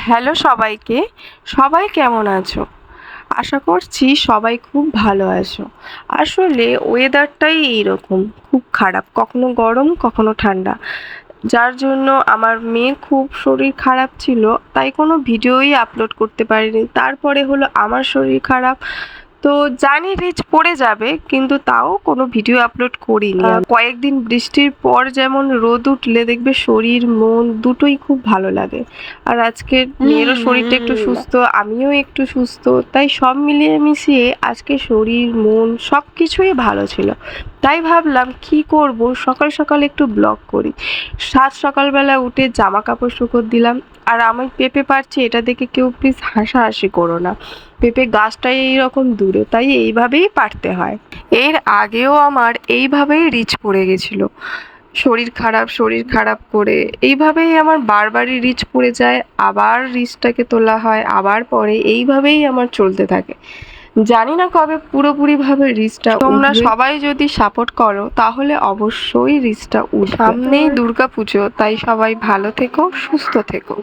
Hello সবাইকে। সবাই কেমন আছো? আশা করছি সবাই খুব ভালো আছো। আসলে ওয়েদারটাই এইরকম, খুব খারাপ, কখনো গরম কখনো ঠান্ডা, যার জন্য আমার মেয়ের খুব শরীর খারাপ ছিল, তাই কোনো ভিডিওই আপলোড করতে পারিনি। তারপরে হলো আমার শরীর খারাপ, তো জানি রিচ পড়ে যাবে, কিন্তু তাও কোনো ভিডিও আপলোড করিনি। কয়েকদিন বৃষ্টির পর যেমন রোদ উঠলে দেখবে শরীর মন দুটোই খুব ভালো লাগে। আর আজকে মেয়েরও শরীরটা একটু সুস্থ, আমিও একটু সুস্থ, তাই সব মিলিয়ে মিশিয়ে আজকে শরীর মন সব কিছুই ভালো ছিল। তাই ভাবলাম কি করব, সকাল সকাল একটু ব্লগ করি। সকালবেলা উঠে জামা কাপড় শুকোতে দিলাম, আর আমি পেঁপে পারছি এটা দেখে কেউ প্লিজ হাসাহাসি করো না। পেঁপে গাছটাই এইরকম দূরে, তাই এইভাবেই পারতে হয়। এর আগেও আমার এইভাবেই রিচ পড়ে গেছিলো, শরীর খারাপ করে এইভাবেই আমার বারবারই রিচ পড়ে যায়, আবার রিচটাকে তোলা হয়, আবার পরে, এইভাবেই আমার চলতে থাকে। জানি না কবে পুরোপুরিভাবে রিচটা তোমরা সবাই যদি সাপোর্ট করো তাহলে অবশ্যই রিচটা উঠবে। সামনেই দুর্গা পুজো, তাই সবাই ভালো থেকো, সুস্থ থেকো।